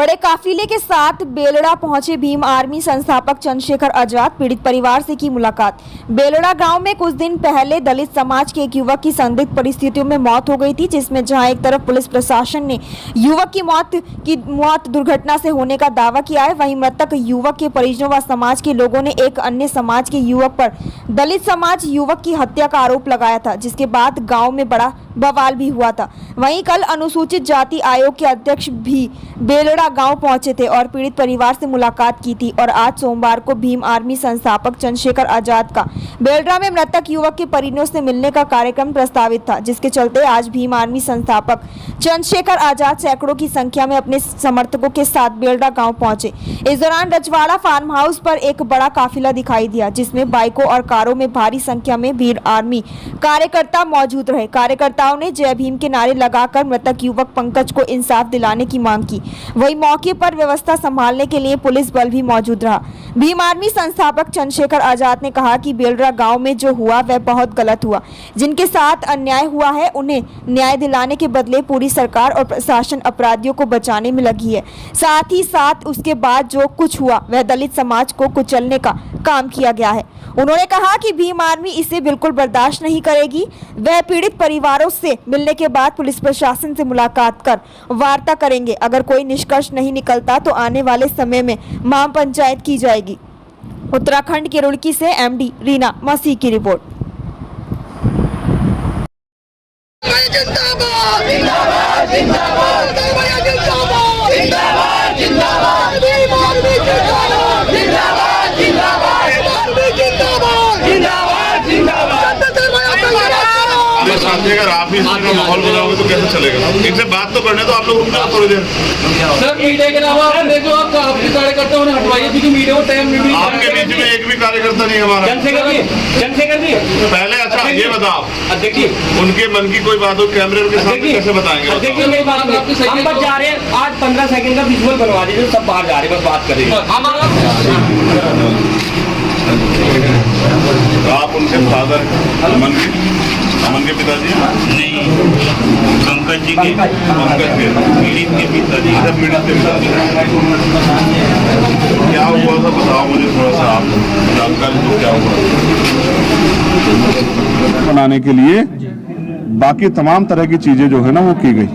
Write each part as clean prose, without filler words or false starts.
बड़े काफिले के साथ बेलड़ा पहुंचे भीम आर्मी संस्थापक चंद्रशेखर आजाद। पीड़ित परिवार से की मुलाकात। बेलड़ा गांव में कुछ दिन पहले दलित समाज के एक युवक की संदिग्ध परिस्थितियों में मौत हो गई थी, जिसमें जहां एक तरफ पुलिस प्रशासन ने युवक की मौत दुर्घटना से होने का दावा किया है, वहीं मृतक युवक के परिजनों व समाज के लोगों ने एक अन्य समाज के युवक पर दलित समाज युवक की हत्या का आरोप लगाया था, जिसके बाद गाँव में बड़ा बवाल भी हुआ था। वहीं कल अनुसूचित जाति आयोग के अध्यक्ष भी बेलड़ा गांव पहुंचे थे और पीड़ित परिवार से मुलाकात की थी। और आज सोमवार को भीम आर्मी संस्थापक चंद्रशेखर आजाद का बेलड़ा में मृतक युवक के परिजनों से मिलने का कार्यक्रम प्रस्तावित था, जिसके चलते आज भीम आर्मी संस्थापक चंद्रशेखर आजाद सैकड़ों की संख्या में अपने समर्थकों के साथ बेलड़ा गांव पहुंचे। इस दौरान रजवाड़ा फार्म हाउस पर एक बड़ा काफिला दिखाई दिया, जिसमें बाइकों और कारों में भारी संख्या में भीम आर्मी कार्यकर्ता मौजूद रहे। कार्यकर्ताओं ने जय भीम के नारे लगाकर मृतक युवक पंकज को इंसाफ दिलाने की मांग की। वहीं मौके पर व्यवस्था संभालने के लिए पुलिस बल भी मौजूद रहा। भीम आर्मी संस्थापक चंद्रशेखर आजाद ने कहा कि बेलड़ा गांव में जो हुआ वह बहुत गलत हुआ। जिनके साथ अन्याय हुआ है उन्हें न्याय दिलाने के बदले पूरी सरकार और प्रशासन अपराधियों को बचाने में लगी है। साथ ही साथ उसके बाद जो कुछ हुआ वह दलित समाज को कुचलने का काम किया गया है। उन्होंने कहा कि भीम आर्मी इसे बिल्कुल बर्दाश्त नहीं करेगी। वह पीड़ित परिवारों से मिलने के बाद पुलिस प्रशासन से मुलाकात कर वार्ता करेंगे। अगर कोई निष्कर्ष नहीं निकलता तो आने वाले समय में महापंचायत की जाएगी। उत्तराखंड के रुड़की से एमडी रीना मसीह की रिपोर्ट। अगर आप ही इसका माहौल बनाओगे तो कैसे चलेगा? इनसे बात तो करने तो आप लोग रुकना थोड़ी देर। सर मीडिया के अलावा देखो आपके कार्यकर्ता उन्हें हटवाइए, क्योंकि मीडिया को टाइम नहीं। आपके बीच में एक भी कार्यकर्ता नहीं हमारा। चंद्रशेखर जी पहले अच्छा ये बताओ, देखिए उनके मन की कोई बात हो कैमरे के सामने कैसे बताएंगे? देखिए मेरी बात हम बस जा रहे हैं, आज 15 सेकंड का विजुअल बनवा दीजिए, सब बाहर जा रहे हैं, बस बात करेंगे। आप उनके फादर अमन के पिताजी नहीं, पंकज जी के पीड़ित के पिताजी। पीड़ित के पिताजी क्या हुआ था बताओ मुझे थोड़ा सा, आप जानकारी दो क्या हुआ बनाने के लिए। बाकी तमाम तरह की चीजें जो है ना वो की गई।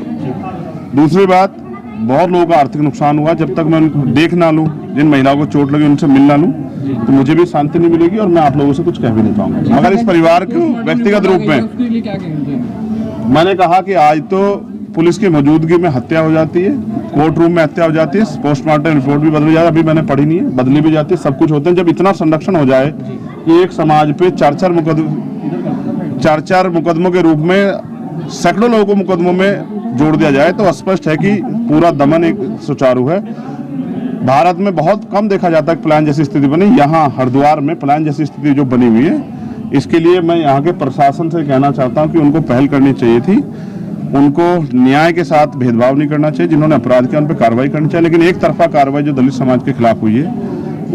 दूसरी बात, बहुत लोगों का आर्थिक नुकसान हुआ। जब तक मैं उनको देख ना लूं, जिन महिलाओं को चोट लगी उनसे मिल ना लूं, तो मुझे भी शांति नहीं मिलेगी और मैं आप लोगों से कुछ कह भी नहीं पाऊंगा। मगर इस परिवार को व्यक्तिगत रूप में मैंने कहा कि आज तो पुलिस की मौजूदगी में हत्या हो जाती है, कोर्ट रूम में हत्या हो जाती है, पोस्टमार्टम रिपोर्ट भी बदली जाती है, अभी मैंने पढ़ी नहीं है, बदली भी जाती है, सब कुछ होते हैं। जब इतना संरक्षण हो जाए कि एक समाज पे चार मुकदमों के रूप में सैकड़ों लोगों को मुकदमों में जोड़ दिया जाए, तो स्पष्ट है कि पूरा दमन एक सुचारू है। भारत में बहुत कम देखा जाता है प्लान जैसी स्थिति बनी। यहाँ हरिद्वार में प्लान जैसी स्थिति जो बनी हुई है, इसके लिए मैं यहाँ के प्रशासन से कहना चाहता हूँ कि उनको पहल करनी चाहिए थी। उनको न्याय के साथ भेदभाव नहीं करना चाहिए। जिन्होंने अपराध किया उन पर कार्रवाई करनी चाहिए, लेकिन एक तरफा कार्रवाई जो दलित समाज के खिलाफ हुई है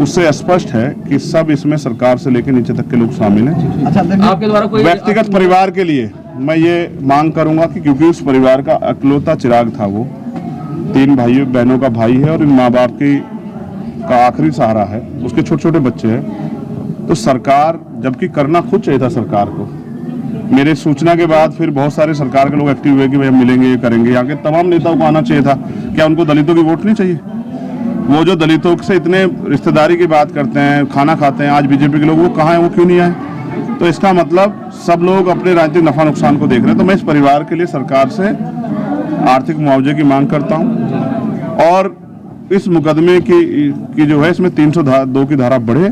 उससे स्पष्ट है कि सब इसमें सरकार से लेकर नीचे तक के लोग शामिल हैं। आपके द्वारा कोई व्यक्तिगत परिवार के लिए मैं ये मांग करूंगा कि क्योंकि उस परिवार का अकलौता चिराग था, वो 3 भाइयों बहनों का भाई है और इन माँ बाप का आखिरी सहारा है, उसके छोटे छोटे बच्चे हैं, तो सरकार जबकि करना खुद चाहिए था सरकार को। मेरे सूचना के बाद फिर बहुत सारे सरकार के लोग एक्टिव हुए कि भाई हम मिलेंगे, ये करेंगे। यहाँ के तमाम नेताओं को आना चाहिए था। क्या उनको दलितों की वोट नहीं चाहिए? वो जो दलितों से इतने रिश्तेदारी की बात करते हैं, खाना खाते हैं, आज बीजेपी के लोग वो कहाँ हैं, वो क्यों नहीं आए? तो इसका मतलब सब लोग अपने राजनीतिक नफा नुकसान को देख रहे हैं। तो मैं इस परिवार के लिए सरकार से आर्थिक मुआवजे की मांग करता हूं और इस मुकदमे की जो है इसमें 302 की धारा बढ़े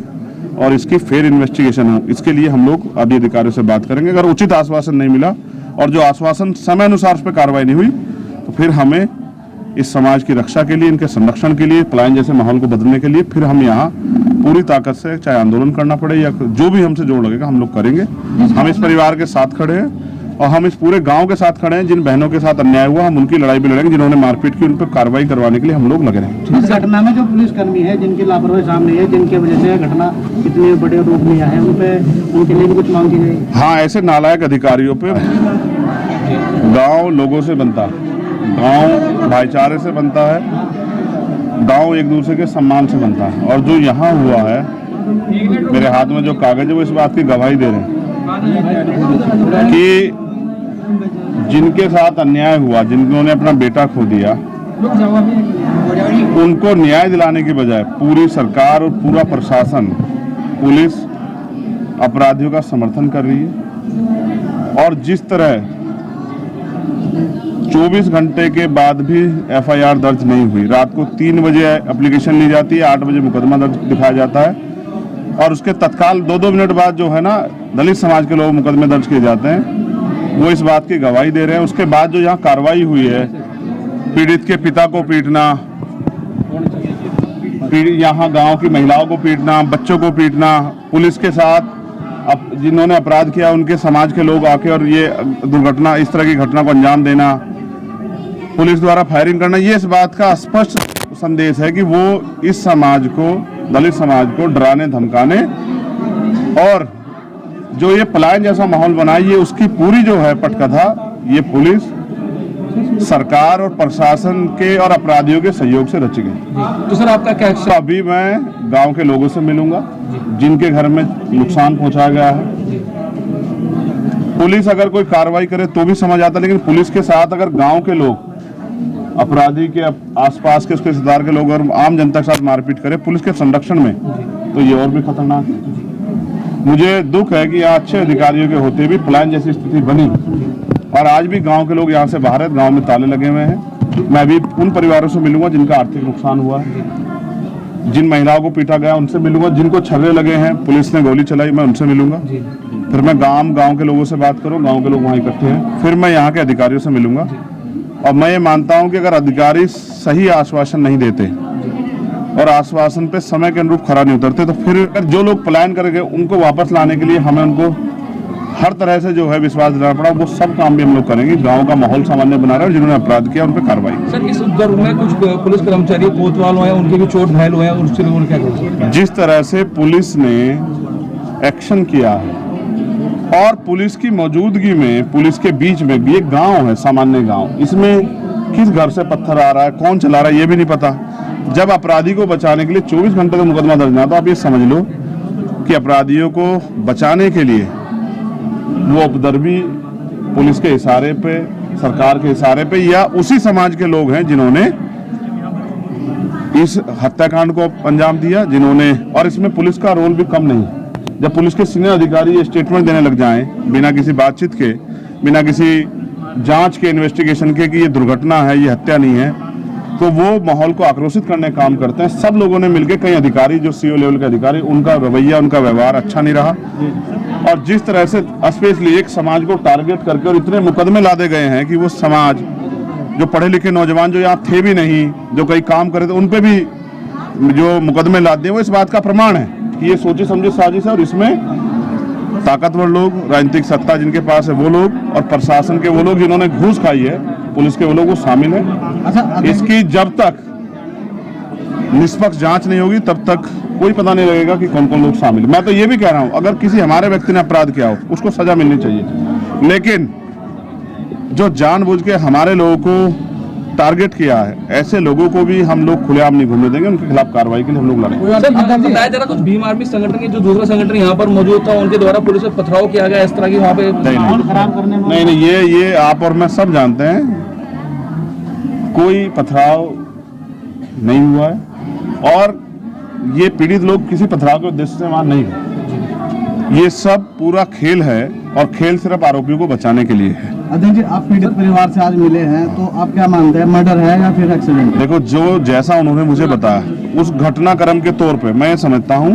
और इसकी फेयर इन्वेस्टिगेशन हो। इसके लिए हम लोग अभी अधिकारियों से बात करेंगे। अगर उचित आश्वासन नहीं मिला और जो आश्वासन समय अनुसार उस पर कार्रवाई नहीं हुई, तो फिर हमें इस समाज की रक्षा के लिए, इनके संरक्षण के लिए, पलायन जैसे माहौल को बदलने के लिए फिर हम यहाँ पूरी ताकत से चाहे आंदोलन करना पड़े या जो भी हमसे जोड़ लगेगा हम लोग करेंगे। हम इस परिवार के साथ खड़े हैं और हम इस पूरे गांव के साथ खड़े हैं। जिन बहनों के साथ अन्याय हुआ हम उनकी लड़ाई भी लड़ेंगे, जिन्होंने मारपीट की उन पर कार्रवाई करवाने के लिए हम लोग लगे रहेंगे। इस घटना में जो पुलिसकर्मी है जिनकी लापरवाही सामने है, जिनकी वजह से घटना इतने बड़े रूप लिया है, उनके लिए भी कुछ मांग की जाएगी? हाँ, ऐसे नालायक अधिकारियों पे गांव लोगों से बनता, गांव भाईचारे से बनता है। गांव एक दूसरे के सम्मान से बनता है। और जो यहाँ हुआ है, मेरे हाथ में जो कागज है वो इस बात की गवाही दे रहे हैं कि जिनके साथ अन्याय हुआ, जिन्होंने अपना बेटा खो दिया, उनको न्याय दिलाने की बजाय पूरी सरकार और पूरा प्रशासन, पुलिस अपराधियों का समर्थन कर रही है। और जिस तरह 24 घंटे के बाद भी एफआईआर दर्ज नहीं हुई, रात को 3 बजे एप्लीकेशन ली जाती है, 8 बजे मुकदमा दर्ज दिखाया जाता है, और उसके तत्काल 2-2 मिनट बाद जो है ना दलित समाज के लोग मुकदमे दर्ज किए जाते हैं, वो इस बात की गवाही दे रहे हैं। उसके बाद जो यहाँ कार्रवाई हुई है, पीड़ित के पिता को पीटना, यहाँ गांव की महिलाओं को पीटना, बच्चों को पीटना, पुलिस के साथ जिन्होंने अपराध किया उनके समाज के लोग आके और ये दुर्घटना, इस तरह की घटना को अंजाम देना, पुलिस द्वारा फायरिंग करना, ये इस बात का स्पष्ट संदेश है कि वो इस समाज को, दलित समाज को डराने धमकाने और जो ये पलायन जैसा माहौल बना, ये उसकी पूरी जो है पटकथा ये पुलिस, सरकार और प्रशासन के और अपराधियों के सहयोग से रची गई। तो सर आपका क्या तो अभी मैं गांव के लोगों से मिलूंगा जिनके घर में नुकसान पहुंचाया गया है। पुलिस अगर कोई कार्रवाई करे तो भी समझ आता, लेकिन पुलिस के साथ अगर गांव के लोग, अपराधी के आसपास के उसके रिश्तेदार के लोग और आम जनता के साथ मारपीट करे पुलिस के संरक्षण में, तो ये और भी खतरनाक है। मुझे दुख है कि यहाँ अच्छे अधिकारियों के होते भी पलायन जैसी स्थिति बनी और आज भी गांव के लोग यहाँ से बाहर है, गांव में ताले लगे हुए हैं। मैं भी उन परिवारों से मिलूंगा जिनका आर्थिक नुकसान हुआ है, जिन महिलाओं को पीटा गया उनसे मिलूंगा, जिनको छर्रे लगे हैं, पुलिस ने गोली चलाई, मैं उनसे मिलूंगा। फिर मैं गांव के लोगों से बात करूँ, गांव के लोग वहाँ इकट्ठे हैं, फिर मैं यहाँ के अधिकारियों से मिलूंगा। और मैं ये मानता हूँ कि अगर अधिकारी सही आश्वासन नहीं देते और आश्वासन पे समय के अनुरूप खरा नहीं उतरते, तो फिर जो लोग पलायन करेंगे उनको वापस लाने के लिए हमें उनको हर तरह से जो है विश्वास दिलाना पड़ा। वो सब काम भी हम लोग करेंगे, गांव का माहौल सामान्य बना रहे हैं और जिन्होंने अपराध किया उन पर कार्रवाई। सर इस दौर में कुछ पुलिस कर्मचारी कोतवाल हुए हैं, उनके भी चोट घायल हुए हैं, उससे लोगों ने क्या कहा? जिस तरह से पुलिस ने एक्शन किया है और पुलिस की मौजूदगी में, पुलिस के बीच में, ये गांव है, सामान्य गांव, इसमें किस घर से पत्थर आ रहा है, कौन चला रहा है, ये भी नहीं पता। जब अपराधी को बचाने के लिए 24 घंटे का मुकदमा दर्ज ना, तो आप ये समझ लो कि अपराधियों को बचाने के लिए वो उपद्रवी पुलिस के इशारे पे, सरकार के इशारे पे, या उसी समाज के लोग हैं जिन्होंने इस हत्याकांड को अंजाम दिया, जिन्होंने, और इसमें पुलिस का रोल भी कम नहीं। जब पुलिस के सीनियर अधिकारी ये स्टेटमेंट देने लग जाएं बिना किसी बातचीत के, बिना किसी जांच के, इन्वेस्टिगेशन के कि ये दुर्घटना है, ये हत्या नहीं है, तो वो माहौल को आक्रोशित करने का काम करते हैं। सब लोगों ने मिलकर, कई अधिकारी जो सीओ लेवल के अधिकारी, उनका रवैया, उनका व्यवहार अच्छा नहीं रहा। और जिस तरह से स्पेशली एक समाज को टारगेट करके और इतने मुकदमे लादे गए हैं कि वो समाज, जो पढ़े लिखे नौजवान जो यहाँ थे भी नहीं, जो कई काम करे थे, उन पे भी जो मुकदमे लादे, वो इस बात का प्रमाण है कि ये सोची समझी साजिश है। और इसमें ताकतवर लोग, राजनीतिक सत्ता जिनके पास है वो लोग, और प्रशासन के वो लोग जिन्होंने घूस खाई है, पुलिस के वो लोग, वो शामिल है। इसकी जब तक निष्पक्ष जांच नहीं होगी तब तक कोई पता नहीं लगेगा कि कौन कौन लोग शामिल। मैं तो ये भी कह रहा हूं, अगर किसी हमारे व्यक्ति ने अपराध किया हो उसको सजा मिलनी चाहिए, लेकिन जो जानबूझ के हमारे लोगों को टारगेट किया है, ऐसे लोगों को भी हम लोग खुलेआम नहीं घूमने देंगे। उनके खिलाफ कार्रवाई के लिए हम लोग लड़ेंगे। सर बताया जा रहा कुछ भीम आर्मी संगठन के जो दूसरा संगठन यहाँ पर मौजूद था, उनके द्वारा पुलिस से पथराव किया गया, इस तरह की वहाँ पे नहीं, ये आप और मैं सब जानते हैं, कोई पथराव नहीं हुआ है और ये पीड़ित लोग किसी पथराव के उद्देश्य से वहां नहीं है। ये सब पूरा खेल है और खेल सिर्फ आरोपियों को बचाने के लिए है। अध्यक्ष जी, आप पीड़ित परिवार से आज मिले हैं, तो आप क्या मानते हैं, मर्डर है या फिर एक्सीडेंट? देखो, जो जैसा उन्होंने मुझे बताया उस घटनाक्रम के तौर पे मैं समझता हूं